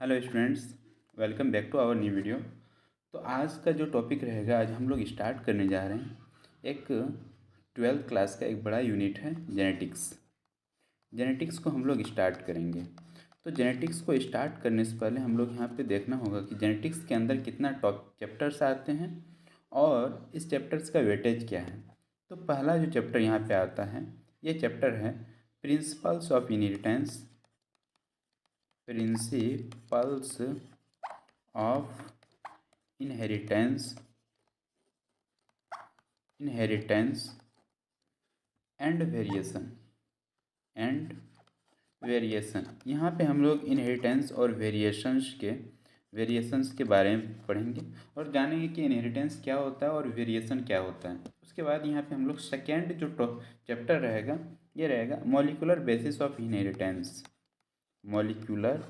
Hello students, welcome back to our new video. तो आज का जो टॉपिक रहेगा, आज हम लोग स्टार्ट करने जा रहे हैं एक 12th क्लास का एक बड़ा यूनिट है जेनेटिक्स। जेनेटिक्स को हम लोग स्टार्ट करेंगे। तो जेनेटिक्स को स्टार्ट करने से पहले हम लोग यहाँ पे देखना होगा कि जेनेटिक्स के अंदर कितना टॉप चैप्टर्स आते हैं और इस चैप्टर्स का वेटेज क्या है। तो पहला जो चैप्टर यहाँ पे आता है, ये चैप्टर है principles of inheritance. Principles of inheritance inheritance and variation. यहाँ पे हम लोग इनहेरिटेंस और वेरिएशंस के बारे में पढ़ेंगे और जानेंगे कि इनहेरिटेंस क्या होता है और वेरिएशन क्या होता है। उसके बाद यहाँ पे हम लोग सेकेंड जो चैप्टर रहेगा, ये रहेगा molecular basis of inheritance. Molecular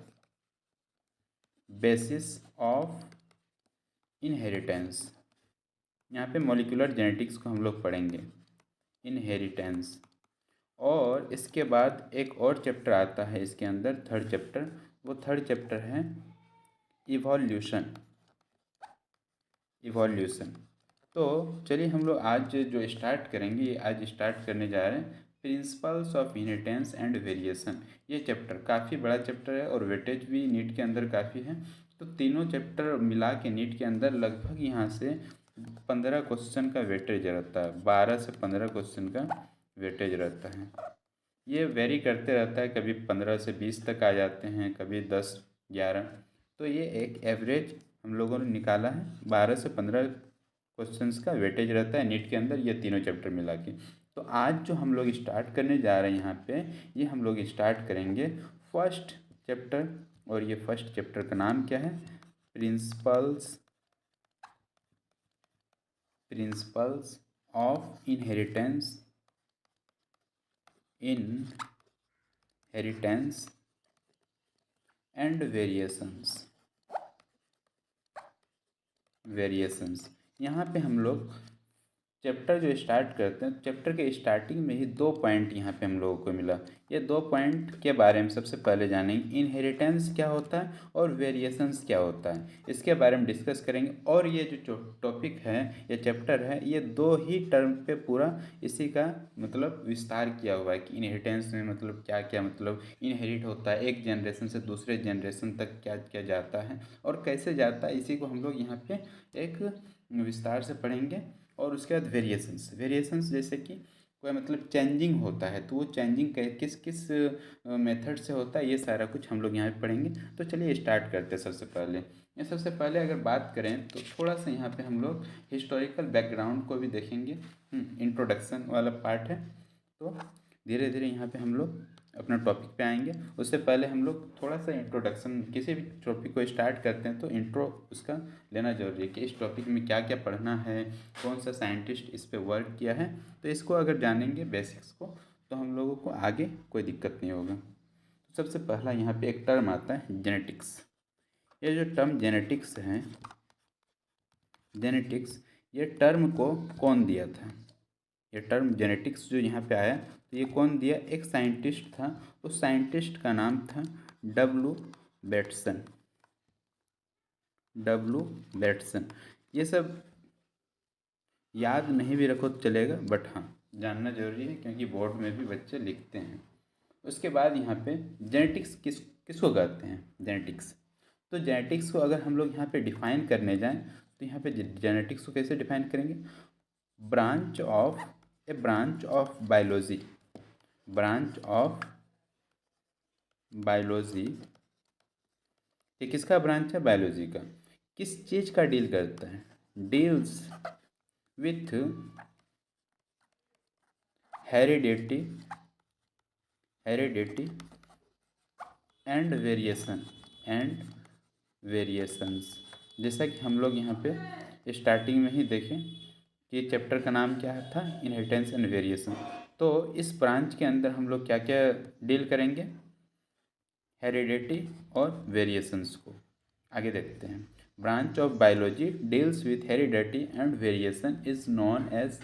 basis of inheritance. यहाँ पे मॉलिक्यूलर जेनेटिक्स को हम लोग पढ़ेंगे, इनहेरिटेंस। और इसके बाद एक और चैप्टर आता है इसके अंदर, थर्ड चैप्टर। वो थर्ड चैप्टर है इवोल्यूशन। तो चलिए हम लोग आज जो स्टार्ट करेंगे, ये आज स्टार्ट करने जा रहे हैं principles of inheritance and variation. ये चैप्टर काफ़ी बड़ा चैप्टर है और वेटेज भी नीट के अंदर काफ़ी है। तो तीनों चैप्टर मिला के नीट के अंदर लगभग यहाँ से 15 क्वेश्चन का वेटेज रहता है। 12 से 15 क्वेश्चन का वेटेज रहता है। ये वेरी करते रहता है, कभी 15 से 20 तक आ जाते हैं, कभी 10 11। तो ये एक एवरेज हम लोगों ने निकाला है, 12 से 15 क्वेश्चंस का वेटेज रहता है नीट के अंदर, ये तीनों चैप्टर मिला के। तो आज जो हम लोग स्टार्ट करने जा रहे हैं यहाँ पे, ये हम लोग स्टार्ट करेंगे फर्स्ट चैप्टर। और ये फर्स्ट चैप्टर का नाम क्या है? Principles of inheritance and variations. यहाँ पे हम लोग चैप्टर जो स्टार्ट करते हैं, चैप्टर के स्टार्टिंग में ही 2 पॉइंट यहाँ पे हम लोगों को मिला। ये 2 पॉइंट के बारे में सबसे पहले जानेंगे, इनहेरिटेंस क्या होता है और वेरिएशंस क्या होता है, इसके बारे में डिस्कस करेंगे। और ये जो टॉपिक है, ये चैप्टर है, ये 2 ही टर्म पे पूरा इसी का मतलब विस्तार किया हुआ है कि इनहेरिटेंस में मतलब क्या क्या मतलब इनहेरिट होता है, एक जनरेशन से दूसरे जनरेशन तक क्या क्या जाता है और कैसे जाता है, इसी को हम लोग यहाँ पे एक विस्तार से पढ़ेंगे। और उसके बाद वेरिएशंस जैसे कि कोई मतलब चेंजिंग होता है, तो वो चेंजिंग किस किस मेथड से होता है, ये सारा कुछ हम लोग यहाँ पे पढ़ेंगे। तो चलिए स्टार्ट करते हैं। सबसे पहले अगर बात करें तो थोड़ा सा यहाँ पे हम लोग हिस्टोरिकल बैकग्राउंड को भी देखेंगे। इंट्रोडक्शन वाला पार्ट है, तो धीरे धीरे यहाँ पे हम लोग अपना टॉपिक पे आएंगे। उससे पहले हम लोग थोड़ा सा इंट्रोडक्शन, किसी भी टॉपिक को स्टार्ट करते हैं तो इंट्रो उसका लेना जरूरी है कि इस टॉपिक में क्या क्या पढ़ना है, कौन सा साइंटिस्ट इस पे वर्क किया है। तो इसको अगर जानेंगे बेसिक्स को, तो हम लोगों को आगे कोई दिक्कत नहीं होगा। तो सबसे पहला यहाँ पे एक टर्म आता है जेनेटिक्स। ये जो टर्म जेनेटिक्स है, ये टर्म को कौन दिया था? ये टर्म जेनेटिक्स जो यहाँ पे आया, तो ये कौन दिया? एक साइंटिस्ट था, उस साइंटिस्ट का नाम था डब्लू बेटसन। ये सब याद नहीं भी रखो तो चलेगा, बट हाँ जानना जरूरी है क्योंकि बोर्ड में भी बच्चे लिखते हैं। उसके बाद यहाँ पे जेनेटिक्स किसको कहते हैं? जेनेटिक्स। तो जेनेटिक्स को अगर हम लोग यहाँ पे डिफाइन करने जाएं, तो यहाँ पे जेनेटिक्स को कैसे डिफाइन करेंगे? Branch of biology. ये किसका ब्रांच है? बायोलॉजी का। किस चीज़ का डील करता है? Deals with heredity and variations. जैसा कि हम लोग यहाँ पे स्टार्टिंग में ही देखें कि चैप्टर का नाम क्या था? Inheritance and variation. तो इस ब्रांच के अंदर हम लोग क्या क्या डील करेंगे? हेरिडिटी और वेरिएशंस को। आगे देखते हैं। Branch of biology deals with heredity and variation is known as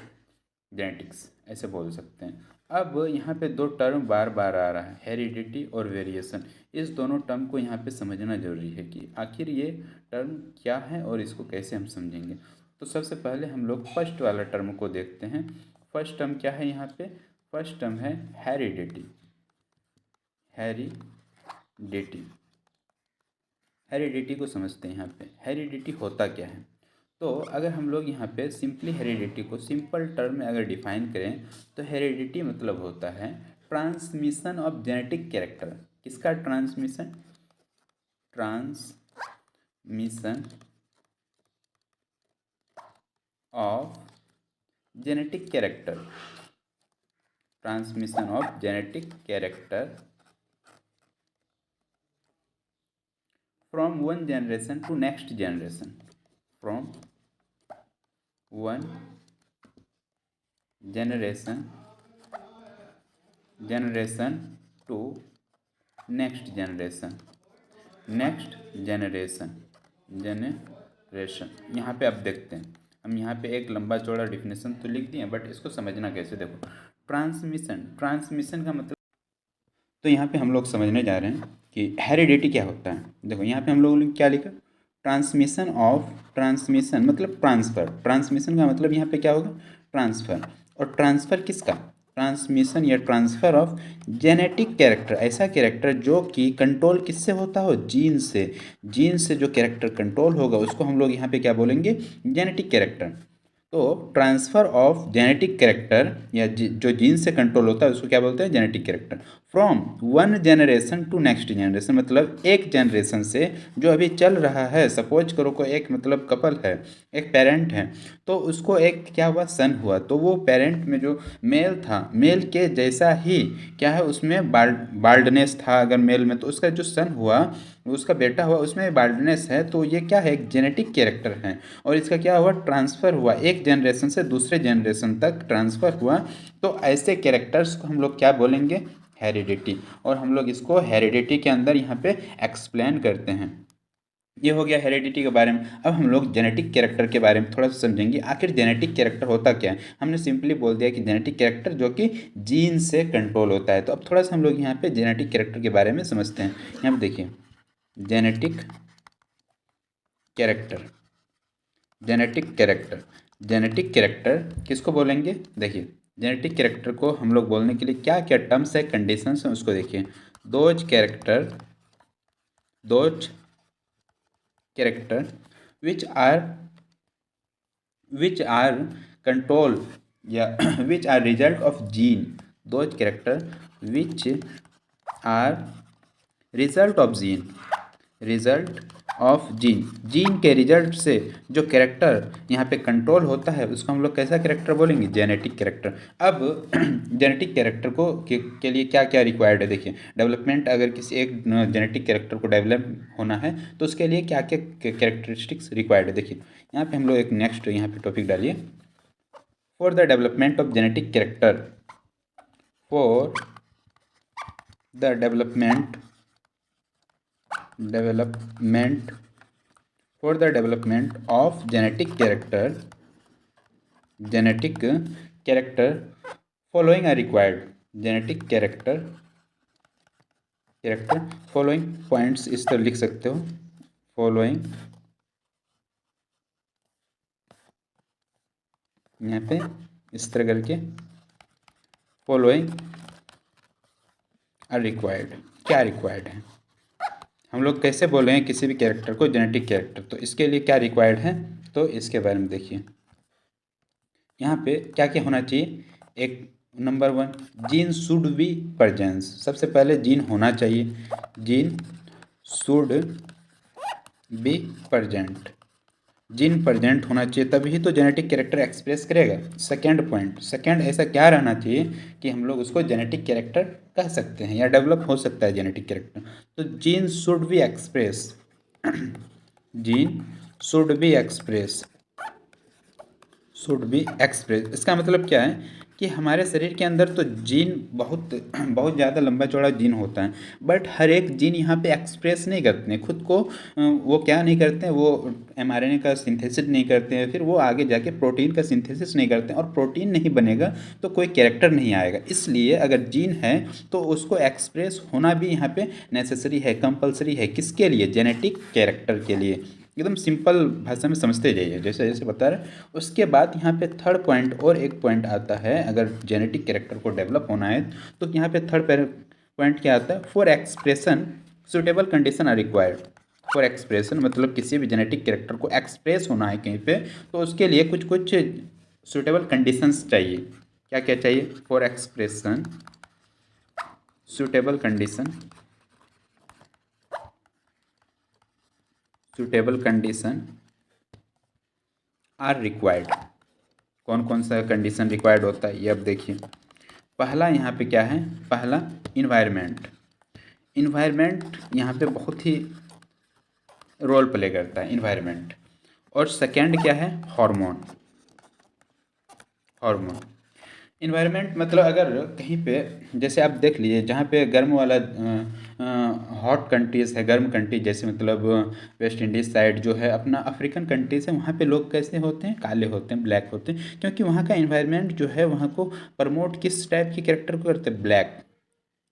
genetics, ऐसे बोल सकते हैं। अब यहाँ पे 2 टर्म बार बार आ रहा है, हेरिडिटी और वेरिएशन। इस दोनों टर्म को यहाँ पे समझना जरूरी है कि आखिर ये टर्म क्या है और इसको कैसे हम समझेंगे। तो सबसे पहले हम लोग फर्स्ट वाला टर्म को देखते हैं। फर्स्ट टर्म क्या है यहाँ पे? फर्स्ट टर्म है हेरिडिटी। हेरिडिटी, हेरिडिटी को समझते हैं। यहाँ पे हेरिडिटी होता क्या है? तो अगर हम लोग यहाँ पे सिंपली हेरिडिटी को सिंपल टर्म में अगर डिफाइन करें तो हेरिडिटी मतलब होता है ट्रांसमिशन ऑफ जेनेटिक कैरेक्टर। किसका transmission? Transmission of genetic character. Transmission of genetic character from one generation to next generation. From one generation to next generation. यहाँ पे आप देखते हैं, हम यहाँ पे एक लंबा चौड़ा डिफिनेशन तो लिख दिए, बट इसको समझना कैसे? देखो, ट्रांसमिशन का मतलब, तो यहाँ पे हम लोग समझने जा रहे हैं कि हेरिडिटी क्या होता है। देखो यहाँ पे हम लोगों ने क्या लिखा? ट्रांसमिशन मतलब ट्रांसफ़र। ट्रांसमिशन का मतलब यहाँ पे क्या होगा? ट्रांसफ़र। और ट्रांसफ़र किसका? ट्रांसमिशन या ट्रांसफ़र ऑफ जेनेटिक कैरेक्टर, ऐसा कैरेक्टर जो कि कंट्रोल किससे होता हो? जीन से। जीन से जो कैरेक्टर कंट्रोल होगा उसको हम लोग यहाँ पे क्या बोलेंगे? Genetic character. तो ट्रांसफ़र ऑफ जेनेटिक कैरेक्टर या जो जीन से कंट्रोल होता है उसको क्या बोलते हैं? Genetic character. From one generation to next generation, मतलब एक जनरेशन से जो अभी चल रहा है, सपोज करो को एक मतलब कपल है, एक पेरेंट है, तो उसको एक क्या हुआ? सन हुआ। तो वो पेरेंट में जो मेल था, मेल के जैसा ही क्या है उसमें बाल्डनेस था अगर मेल में, तो उसका जो सन हुआ, उसका बेटा हुआ, उसमें बाल्डनेस है। तो ये क्या है? एक जेनेटिक कैरेक्टर है। और इसका क्या हुआ? ट्रांसफ़र हुआ, एक जनरेशन से दूसरे जनरेशन तक ट्रांसफ़र हुआ। तो ऐसे कैरेक्टर्स को हम लोग क्या बोलेंगे? हेरिडिटी। और हम लोग इसको हेरिडिटी के अंदर यहाँ पे एक्सप्लेन करते हैं। ये हो गया हेरिडिटी के बारे में। अब हम लोग जेनेटिक कैरेक्टर के बारे में थोड़ा सा समझेंगे। आखिर जेनेटिक कैरेक्टर होता क्या है? हमने सिंपली बोल दिया कि जेनेटिक कैरेक्टर जो कि जीन से कंट्रोल होता है। तो अब थोड़ा सा हम लोग यहाँ पे जेनेटिक कैरेक्टर के बारे में समझते हैं। यहाँ पे देखिए, जेनेटिक कैरेक्टर, जेनेटिक कैरेक्टर किसको बोलेंगे? देखिए, जेनेटिक कैरेक्टर को हम लोग बोलने के लिए क्या क्या टर्म्स है, कंडीशंस हैं, उसको देखिए। Those character which are control या which are result of gene. Those character which are result of gene के रिजल्ट से जो कैरेक्टर यहाँ पे कंट्रोल होता है उसको हम लोग कैसा कैरेक्टर बोलेंगे? Genetic character. अब जेनेटिक कैरेक्टर को के लिए क्या क्या रिक्वायर्ड है? देखिए, डेवलपमेंट, अगर किसी एक जेनेटिक कैरेक्टर को डेवलप होना है तो उसके लिए क्या क्या कैरेक्टरिस्टिक्स रिक्वायर्ड है? देखिए, यहाँ पे हम लोग एक नेक्स्ट यहाँ पे टॉपिक डालिए। For the development of genetic character, for the development of genetic character following are required। Character following points इस तरह लिख सकते हो। फॉलोइंग, यहाँ पे इस तरह करके फॉलोइंग आर रिक्वायर्ड। क्या रिक्वायर्ड है? हम लोग कैसे बोल रहे हैं किसी भी कैरेक्टर को जेनेटिक कैरेक्टर, तो इसके लिए क्या रिक्वायर्ड है? तो इसके बारे में देखिए, यहाँ पे क्या क्या होना चाहिए। एक, number 1, gene should be presence. सबसे पहले जीन होना चाहिए, gene should be present. Gene present होना चाहिए, तभी तो जेनेटिक कैरेक्टर एक्सप्रेस करेगा। सेकेंड पॉइंट, सेकेंड ऐसा क्या रहना चाहिए कि हम लोग उसको जेनेटिक कैरेक्टर कह सकते हैं या डेवलप हो सकता है जेनेटिक कैरेक्टर। तो gene should be express, gene should be express, इसका मतलब क्या है कि हमारे शरीर के अंदर तो जीन बहुत बहुत ज़्यादा लंबा चौड़ा जीन होता है, बट हर एक जीन यहाँ पे एक्सप्रेस नहीं करते हैं खुद को। वो क्या नहीं करते हैं, वो एमआरएनए का सिंथेसिस नहीं करते हैं, फिर वो आगे जाके प्रोटीन का सिंथेसिस नहीं करते हैं, और प्रोटीन नहीं बनेगा तो कोई कैरेक्टर नहीं आएगा। इसलिए अगर जीन है तो उसको एक्सप्रेस होना भी यहाँ पे नेसेसरी है, कंपलसरी है। किसके लिए? जेनेटिक कैरेक्टर के लिए। एकदम सिंपल भाषा में समझते जाइए जैसे जैसे बता रहे। उसके बाद यहाँ पे थर्ड पॉइंट और एक पॉइंट आता है, अगर जेनेटिक कैरेक्टर को डेवलप होना है तो यहाँ पे थर्ड पॉइंट क्या आता है? For expression suitable condition are required. For expression मतलब किसी भी जेनेटिक कैरेक्टर को एक्सप्रेस होना है कहीं पे, तो उसके लिए कुछ कुछ सुटेबल कंडीशंस चाहिए। क्या क्या चाहिए? For expression suitable condition, suitable condition are required. कौन कौन सा कंडीशन रिक्वायर्ड होता है ये अब देखिए। पहला यहाँ पे क्या है? पहला इन्वायरमेंट। इन्वायरमेंट यहाँ पे बहुत ही रोल प्ले करता है इन्वायरमेंट। और सेकंड क्या है? हार्मोन। हार्मोन इन्वायरमेंट मतलब अगर कहीं पे जैसे आप देख लीजिए जहाँ पे गर्म वाला हॉट कंट्रीज है, गर्म कंट्री जैसे मतलब वेस्ट इंडीज़ साइड जो है, अपना अफ्रीकन कंट्रीज है, वहाँ पे लोग कैसे होते हैं? काले होते हैं, ब्लैक होते हैं, क्योंकि वहाँ का इन्वायरमेंट जो है वहाँ को प्रमोट किस टाइप के कैरेक्टर को करते हैं? ब्लैक।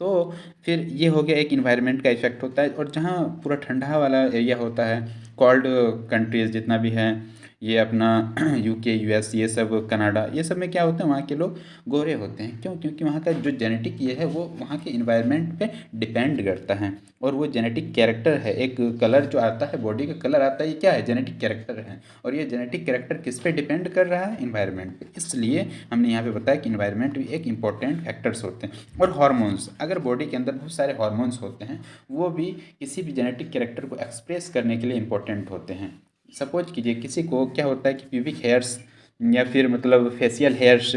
तो फिर ये हो गया एक इन्वायरमेंट का इफेक्ट होता है। और जहाँ पूरा ठंडा वाला एरिया होता है, कोल्ड कंट्रीज जितना भी है, ये अपना यूके यूएस ये सब कनाडा, ये सब में क्या होता है? वहाँ के लोग गोरे होते हैं। क्यों? क्योंकि वहाँ का जो जेनेटिक ये है वो वहाँ के इन्वायरमेंट पे डिपेंड करता है। और वो जेनेटिक कैरेक्टर है, एक कलर जो आता है, बॉडी का कलर आता है, ये क्या है? जेनेटिक कैरेक्टर है। और ये जेनेटिक कैरेक्टर किस पे डिपेंड कर रहा है? इन्वायरमेंट पे। इसलिए हमने यहाँ पे बताया कि इन्वायरमेंट भी एक इंपॉर्टेंट फैक्टर्स होते हैं। और हार्मोन्स, अगर बॉडी के अंदर बहुत सारे हार्मोन्स होते हैं, वो भी किसी भी जेनेटिक कैरेक्टर को एक्सप्रेस करने के लिए इंपॉर्टेंट होते हैं। सपोज कीजिए किसी को क्या होता है कि प्यूबिक हेयर्स या फिर मतलब फेशियल हेयर्स,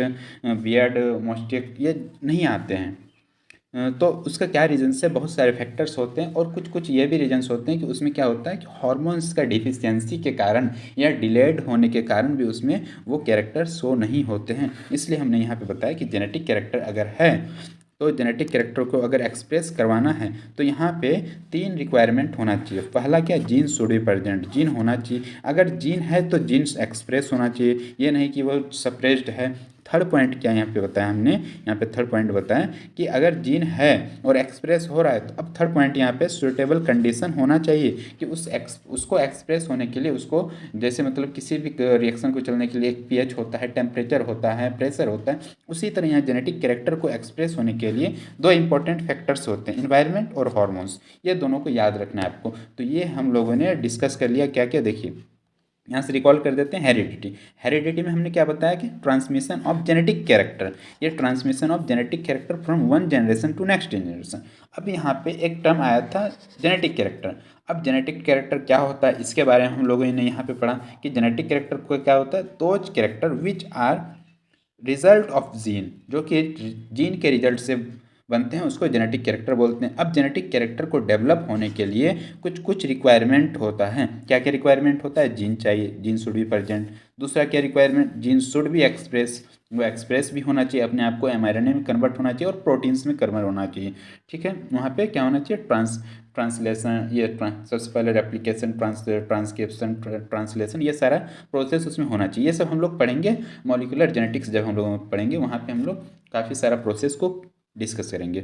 बियर्ड, मोस्टेक ये नहीं आते हैं। तो उसका क्या रीजन्स है? बहुत सारे फैक्टर्स होते हैं, और कुछ कुछ ये भी रीजन्स होते हैं कि उसमें क्या होता है कि हार्मोन्स का डिफिशियंसी के कारण या डिलेड होने के कारण भी उसमें वो कैरेक्टर शो नहीं होते हैं। इसलिए हमने यहाँ पे बताया कि जेनेटिक कैरेक्टर अगर है तो जेनेटिक कैरेक्टर को अगर एक्सप्रेस करवाना है तो यहाँ पे 3 रिक्वायरमेंट होना चाहिए। पहला क्या? Gene should be present, gene होना चाहिए। अगर जीन है तो जीन्स एक्सप्रेस होना चाहिए, ये नहीं कि वो सप्रेस्ड है। थर्ड पॉइंट क्या यहाँ पे बताया हमने? यहाँ पे थर्ड पॉइंट बताया कि अगर जीन है और एक्सप्रेस हो रहा है, तो अब थर्ड पॉइंट यहाँ पे सुटेबल कंडीशन होना चाहिए कि उसको एक्सप्रेस होने के लिए उसको, जैसे मतलब किसी भी रिएक्शन को चलने के लिए एक पीएच होता है, टेम्परेचर होता है, प्रेशर होता है, उसी तरह यहाँ जेनेटिक कैरेक्टर को एक्सप्रेस होने के लिए 2 इंपॉर्टेंट फैक्टर्स होते हैं, इन्वायरमेंट और हार्मोन्स। ये दोनों को याद रखना है आपको। तो ये हम लोगों ने डिस्कस कर लिया। क्या क्या? देखिए यहाँ से रिकॉल कर देते हैं। हेरिडिटी। हेरिडिटी में हमने क्या बताया कि ट्रांसमिशन ऑफ जेनेटिक कैरेक्टर, ये transmission of genetic character from one generation to next generation. अब यहाँ पे एक टर्म आया था जेनेटिक कैरेक्टर। अब जेनेटिक कैरेक्टर क्या होता है इसके बारे में हम लोगों ने यहाँ पे पढ़ा कि जेनेटिक कैरेक्टर को क्या होता है? Those character which are result of gene, जो कि जीन के रिजल्ट से बनते हैं, उसको जेनेटिक कैरेक्टर बोलते हैं। अब जेनेटिक कैरेक्टर को डेवलप होने के लिए कुछ कुछ रिक्वायरमेंट होता है। क्या क्या रिक्वायरमेंट होता है? जीन चाहिए, जीन शुड बी प्रेजेंट। दूसरा क्या requirement? Gene should be express, वो एक्सप्रेस भी होना चाहिए, अपने आप को एमआरएनए में कन्वर्ट होना चाहिए और प्रोटीन्स में कन्वर्ट होना चाहिए। ठीक है, वहाँ पे क्या होना चाहिए? ट्रांसलेशन, ये सबसे पहले रेप्लिकेशन, ट्रांसक्रिप्शन, ट्रांसलेशन, ये सारा प्रोसेस उसमें होना चाहिए। ये सब हम लोग पढ़ेंगे मॉलिक्यूलर जेनेटिक्स जब हम लोग पढ़ेंगे, वहाँ पे हम लोग काफ़ी सारा प्रोसेस को डिस्कस करेंगे।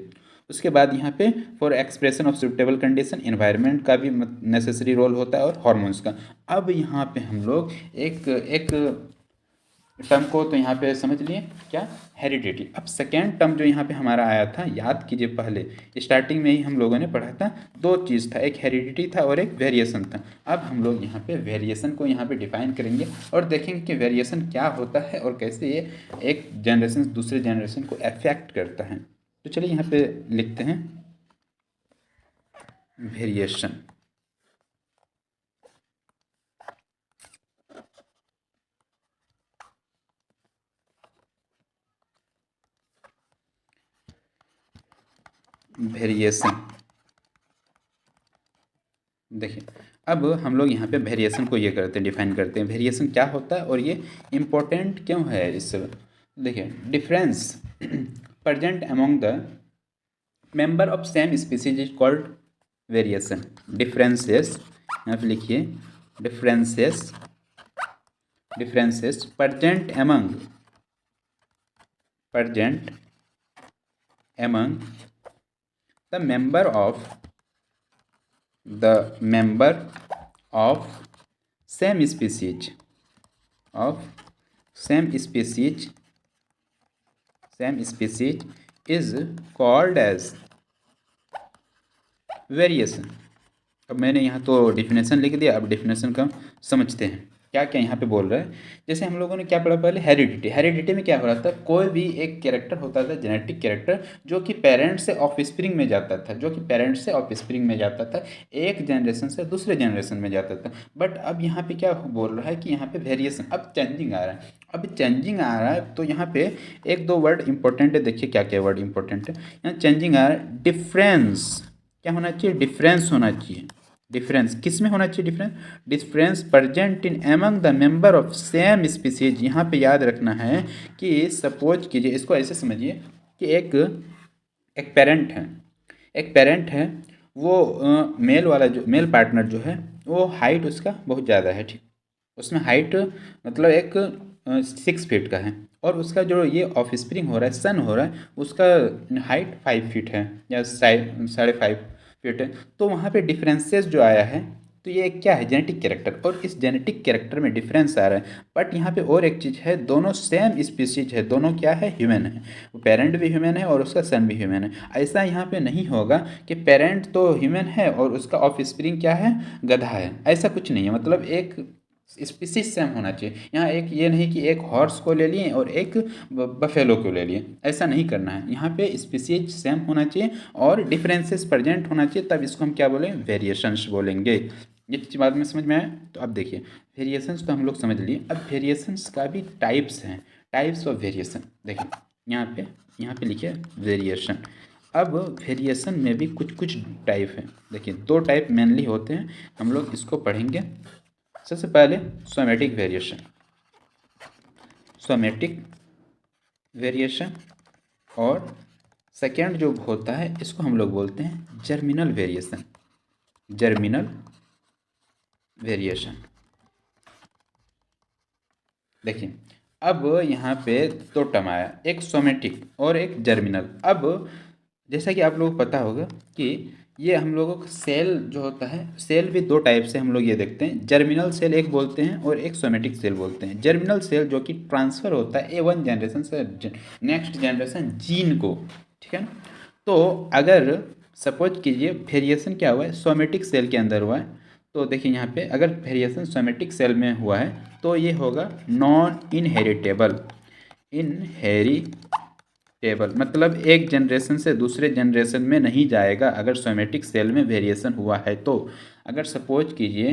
उसके बाद यहाँ पे for expression of suitable condition, environment का भी नेसेसरी रोल होता है और हार्मोन्स का। अब यहाँ पे हम लोग एक एक टर्म को तो यहाँ पे समझ लिए, क्या? हेरिडिटी। अब सेकेंड टर्म जो यहाँ पे हमारा आया था, याद कीजिए पहले स्टार्टिंग में ही हम लोगों ने पढ़ा था, 2 चीज़ था, एक हेरिडिटी था और एक वेरिएशन था। अब हम लोग यहाँ पे वेरिएशन को यहाँ पे डिफाइन करेंगे और देखेंगे कि वेरिएशन क्या होता है और कैसे ये एक जनरेशन से दूसरे जनरेशन को अफेक्ट करता है। तो चलिए यहाँ पे लिखते हैं वेरिएशन। वेरिएशन देखिए, अब हम लोग यहाँ पे वेरिएशन को ये करते हैं, डिफाइन करते हैं वेरिएशन क्या होता है और ये इम्पोर्टेंट क्यों है इस देखिए difference present among the member of same species is called variation. Differences यहाँ पे लिखिए, differences differences present among the member of same species of same species is called as variation. अब मैंने यहाँ तो डिफिनेशन लिख दिया, अब डिफिनेशन का समझते हैं क्या क्या यहाँ पे बोल रहा है। जैसे हम लोगों ने क्या पढ़ा पहले, हेरिडिटी। हेरिडिटी में क्या हो रहा था, कोई भी एक कैरेक्टर होता था, जेनेटिक कैरेक्टर, जो कि पेरेंट से ऑफस्प्रिंग में जाता था, एक जनरेशन से दूसरे जनरेशन में जाता था। बट अब यहाँ पे क्या बोल रहा है कि यहाँ पे वेरिएशन, अब चेंजिंग आ रहा है। अब चेंजिंग आ रहा है तो यहाँ पे एक दो वर्ड इंपॉर्टेंट है, देखिए क्या क्या वर्ड इंपॉर्टेंट है। यहाँ चेंजिंग आ रहा है, डिफरेंस क्या होना चाहिए, डिफरेंस होना चाहिए। डिफरेंस किस में होना चाहिए, difference present in among the member of same species. यहाँ पे याद रखना है कि सपोज कीजिए, इसको ऐसे समझिए कि एक एक पेरेंट है, वो मेल वाला जो मेल पार्टनर जो है, वो हाइट उसका बहुत ज़्यादा है, ठीक, उसमें हाइट मतलब एक 6 फीट का है, और उसका जो ये ऑफ स्प्रिंग हो रहा है, सन हो रहा है, उसका हाइट 5 फीट है या 5.5 फीट है। तो वहाँ पे डिफरेंसेस जो आया है, तो ये क्या है, जेनेटिक कैरेक्टर, और इस जेनेटिक कैरेक्टर में डिफरेंस आ रहा है। बट यहाँ पे और एक चीज़ है, दोनों सेम स्पीसीज है, दोनों क्या है, ह्यूमन है, वो पेरेंट भी ह्यूमन है और उसका सन भी ह्यूमन है। ऐसा यहाँ पे नहीं होगा कि पेरेंट तो ह्यूमन है और उसका ऑफ स्प्रिंग क्या है, गधा है, ऐसा कुछ नहीं है। मतलब एक स्पीसीज सेम होना चाहिए। यहाँ एक ये नहीं कि एक हॉर्स को ले लिए और एक बफेलो को ले लिए, ऐसा नहीं करना है। यहाँ पे स्पीसीज सेम होना चाहिए और डिफरेंसेस प्रेजेंट होना चाहिए, तब इसको हम क्या बोलें, वेरिएशंस बोलेंगे। ये चीज़ बाद में समझ में आया। तो अब देखिए, वेरिएशंस तो हम लोग समझ लिए, अब वेरिएशंस का भी टाइप्स हैं, टाइप्स ऑफ वेरिएशन। देखिए यहाँ पे लिखिए वेरिएशन। अब वेरिएशन में भी कुछ कुछ टाइप हैं। देखिए 2 टाइप मेनली होते हैं, हम लोग इसको पढ़ेंगे। सबसे पहले सोमेटिक वेरिएशन, और सेकेंड जो होता है, इसको हम लोग बोलते हैं जर्मिनल वेरिएशन। देखिए अब यहाँ पे 2 टर्म आया, एक सोमेटिक और एक जर्मिनल। अब जैसा कि आप लोगों को पता होगा कि ये हम लोगों का सेल जो होता है, सेल भी 2 टाइप से हम लोग ये देखते हैं, जर्मिनल सेल एक बोलते हैं और एक सोमेटिक सेल बोलते हैं। जर्मिनल सेल जो कि ट्रांसफ़र होता है A1 जनरेशन से नेक्स्ट जनरेशन जीन को, ठीक है ना। तो अगर सपोज कीजिए वेरिएशन क्या हुआ है, सोमेटिक सेल के अंदर हुआ है, तो देखिए यहाँ पे अगर वेरिएशन सोमेटिक सेल में हुआ है तो ये होगा नॉन इनहेरिटेबल, मतलब एक जनरेशन से दूसरे जनरेशन में नहीं जाएगा अगर सोमेटिक सेल में वेरिएशन हुआ है। तो अगर सपोज कीजिए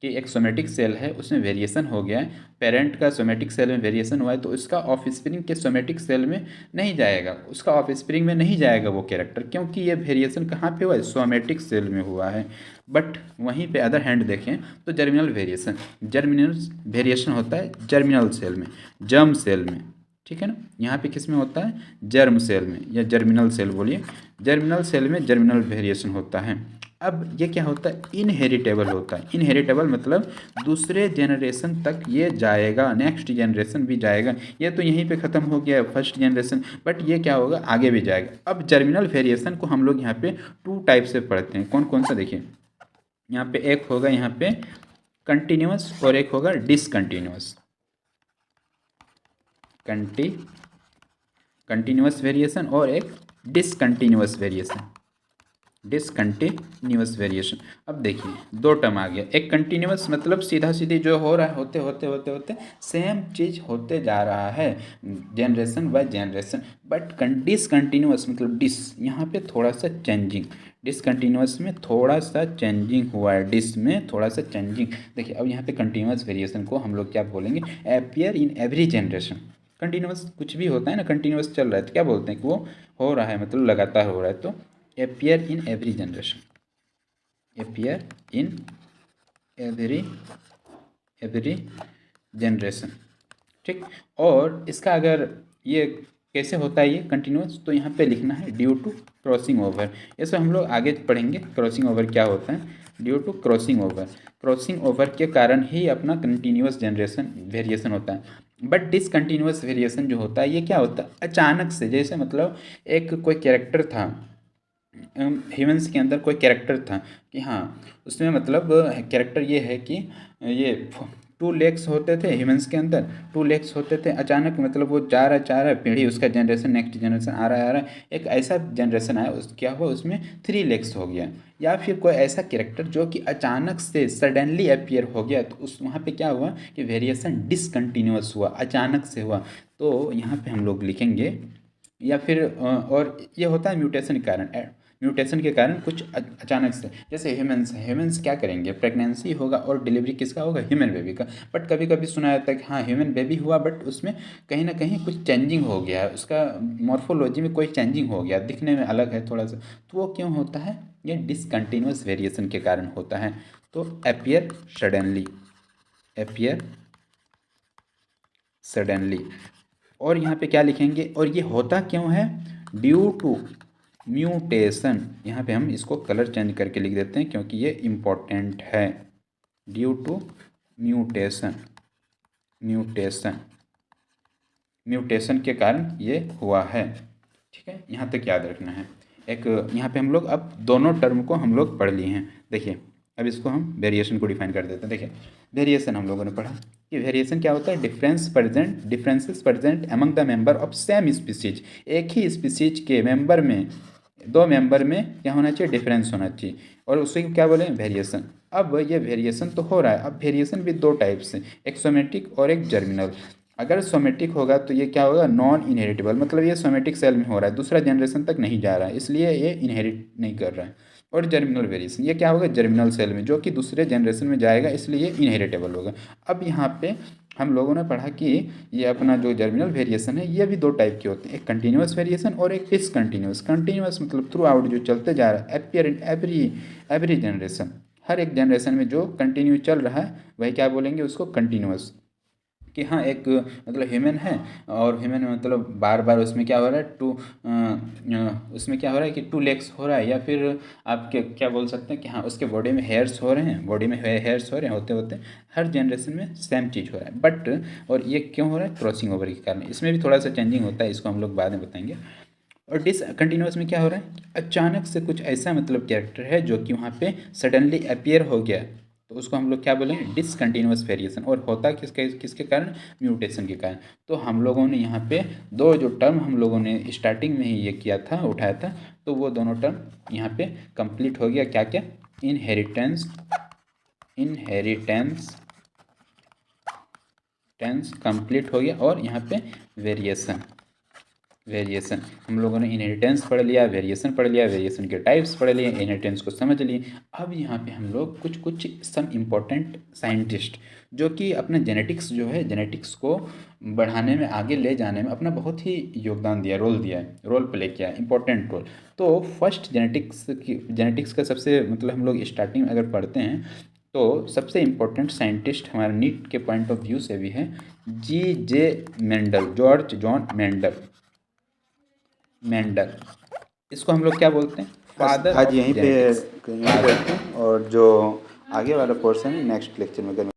कि एक सोमेटिक सेल है, उसमें वेरिएशन हो गया है, पेरेंट का सोमेटिक सेल में वेरिएशन हुआ है, तो उसका ऑफ स्प्रिंग के सोमेटिक सेल में नहीं जाएगा, उसका ऑफ स्प्रिंग में नहीं जाएगा वो कैरेक्टर, क्योंकि ये वेरिएशन कहाँ पे हुआ है, सोमेटिक सेल में हुआ है। बट वहीं पे अदर हैंड देखें तो जर्मिनल वेरिएशन होता है जर्मिनल सेल में, जर्म सेल में, ठीक है ना। यहाँ पे किस में होता है, जर्म सेल में, या जर्मिनल सेल बोलिए, जर्मिनल सेल में जर्मिनल वेरिएशन होता है। अब ये क्या होता है, इनहेरिटेबल होता है। इनहेरिटेबल मतलब दूसरे जनरेशन तक ये जाएगा, नेक्स्ट जनरेशन भी जाएगा। ये तो यहीं पे ख़त्म हो गया है फर्स्ट जनरेशन, बट ये क्या होगा, आगे भी जाएगा। अब जर्मिनल वेरिएशन को हम लोग यहाँ पे 2 टाइप से पढ़ते हैं। कौन कौन सा, देखिए यहाँ पे एक होगा यहाँ पे कंटिन्यूस और एक होगा डिसकंटिन्यूस। कंटिन्यूस वेरिएशन और एक डिसकंटिन्यूस वेरिएशन। अब देखिए 2 टर्म आ गया, एक कंटिन्यूस मतलब सीधा सीधी जो हो रहा है, होते होते होते होते सेम चीज़ होते जा रहा है generation by generation. But discontinuous मतलब यहाँ पे थोड़ा सा चेंजिंग, डिसकंटिन्यूस में थोड़ा सा चेंजिंग हुआ है, डिस में थोड़ा सा चेंजिंग। देखिए अब यहाँ पे कंटिन्यूस वेरिएशन को हम लोग क्या बोलेंगे, appear in every generation. Continuous कुछ भी होता है ना, कंटिन्यूस चल रहा है तो क्या बोलते हैं कि वो हो रहा है, मतलब लगातार हो रहा है। तो appear in every generation, every generation, ठीक। और इसका अगर ये कैसे होता है ये कंटिन्यूस, तो यहाँ पे लिखना है ड्यू टू क्रॉसिंग ओवर। ये सब हम लोग आगे पढ़ेंगे क्रॉसिंग ओवर क्या होता है। ड्यू टू क्रॉसिंग ओवर के कारण ही अपना कंटिन्यूस जनरेशन वेरिएशन होता है। बट डिसकंटिन्यूस वेरिएशन जो होता है ये क्या होता है, अचानक से, जैसे मतलब एक कोई कैरेक्टर था ह्यूमंस के अंदर, कोई कैरेक्टर था कि हाँ उसमें मतलब कैरेक्टर ये है कि ये 2 लेग्स होते थे ह्यूमंस के अंदर, 2 लेग्स होते थे, अचानक मतलब वो जा रहा है पीढ़ी, उसका जनरेशन नेक्स्ट जनरेशन आ रहा है, एक ऐसा जनरेशन आया उस क्या हुआ उसमें 3 लेग्स हो गया। या फिर कोई ऐसा कैरेक्टर जो कि अचानक से सडनली अपीयर हो गया, तो उस वहाँ पे क्या हुआ कि वेरिएशन डिसकंटिन्यूअस हुआ, अचानक से हुआ। तो यहाँ पे हम लोग लिखेंगे, या फिर और ये होता है म्यूटेशन के कारण, म्यूटेशन के कारण कुछ अचानक से, जैसे ह्यूमन्स क्या करेंगे, प्रेगनेंसी होगा और डिलीवरी किसका होगा, ह्यूमन बेबी का। बट कभी कभी सुना जाता है कि हाँ ह्यूमन बेबी हुआ बट उसमें कहीं ना कहीं कुछ चेंजिंग हो गया है, उसका मॉर्फोलॉजी में कोई चेंजिंग हो गया, दिखने में अलग है थोड़ा सा, तो वो क्यों होता है, ये डिसकंटिन्यूस वेरिएशन के कारण होता है। तो अपीयर सडनली, और यहाँ पे क्या लिखेंगे, और ये होता क्यों है, ड्यू टू म्यूटेशन। यहाँ पे हम इसको कलर चेंज करके लिख देते हैं क्योंकि ये इम्पोर्टेंट है। ड्यू टू म्यूटेशन के कारण ये हुआ है। ठीक है, यहाँ तक याद रखना है। एक यहाँ पे हम लोग अब दोनों टर्म को हम लोग पढ़ लिए हैं। देखिए अब इसको हम वेरिएशन को डिफाइन कर देते हैं। देखिए वेरिएशन हम लोगों ने पढ़ा कि वेरिएशन क्या होता है, differences present among the member of same species. एक ही स्पीसीज के मेंबर में, 2 मेंबर में क्या होना चाहिए, डिफरेंस होना चाहिए, और उसी को क्या बोले, वेरिएशन। अब ये वेरिएशन तो हो रहा है, अब वेरिएशन भी 2 टाइप से, एक सोमेटिक और एक जर्मिनल। अगर सोमेटिक होगा तो ये क्या होगा, नॉन इनहेरिटेबल, मतलब ये सोमेटिक सेल में हो रहा है, दूसरा जनरेशन तक नहीं जा रहा है, इसलिए ये इनहेरिट नहीं कर रहा है। और जर्मिनल वेरिएशन ये क्या होगा, जर्मिनल सेल में, जो कि दूसरे जनरेशन में जाएगा, इसलिए ये इनहेरिटेबल होगा। अब यहाँ पे हम लोगों ने पढ़ा कि ये अपना जो जर्मिनल वेरिएशन है ये भी 2 टाइप के होते हैं, एक कंटिन्यूस वेरिएशन और एक डिसकंटिन्यूस। कंटिन्यूस मतलब थ्रू आउट जो चलते जा रहा है, अपीयर इन एवरी जनरेशन, हर एक जनरेशन में जो कंटिन्यू चल रहा है वही क्या बोलेंगे, उसको कंटिन्यूस। कि हाँ एक मतलब ह्यूमन है, और ह्यूमन में मतलब बार बार उसमें क्या हो रहा है, उसमें क्या हो रहा है कि 2 लेग्स हो रहा है, या फिर आप क्या बोल सकते हैं कि हाँ उसके बॉडी में हेयर्स हो रहे हैं, बॉडी में हेयर्स हो रहे हैं, होते होते हर जनरेशन में सेम चीज़ हो रहा है। बट और ये क्यों हो रहा है, क्रॉसिंग ओवर के कारण, इसमें भी थोड़ा सा चेंजिंग होता है, इसको हम लोग बाद में बताएंगे। और डिसकंटिन्यूअस में क्या हो रहा है, अचानक से कुछ ऐसा मतलब कैरेक्टर है जो कि वहाँ पे सडनली अपीयर हो गया, तो उसको हम लोग क्या बोलेंगे, डिसकंटिन्यूअस वेरिएशन। और होता किसके किसके कारण, म्यूटेशन के कारण। तो हम लोगों ने यहाँ पे दो जो टर्म हम लोगों ने स्टार्टिंग में ही ये किया था, उठाया था, तो वो दोनों टर्म यहाँ पे कंप्लीट हो गया। क्या क्या, इनहेरिटेंस टेंस कंप्लीट हो गया, और यहाँ पे वेरिएशन हम लोगों ने इनहेरिटेंस पढ़ लिया, वेरिएशन पढ़ लिया, वेरिएशन के टाइप्स पढ़ लिए, इनहेरिटेंस को समझ लिए। अब यहाँ पे हम लोग कुछ सम इम्पोर्टेंट साइंटिस्ट जो कि अपना जेनेटिक्स जो है, जेनेटिक्स को बढ़ाने में, आगे ले जाने में अपना बहुत ही योगदान दिया, रोल प्ले किया, इंपॉर्टेंट रोल। तो फर्स्ट जेनेटिक्स का सबसे मतलब हम लोग स्टार्टिंग में अगर पढ़ते हैं तो सबसे इम्पोर्टेंट साइंटिस्ट हमारे नीट के पॉइंट ऑफ व्यू से भी है G.J. Mendel, George John Mendel. इसको हम लोग क्या बोलते हैं, फादर आज ऑफ यहीं पे जेनेटिक्स। यहीं पे करते हैं, और जो आगे वाला पोर्शन है नेक्स्ट लेक्चर में करेंगे।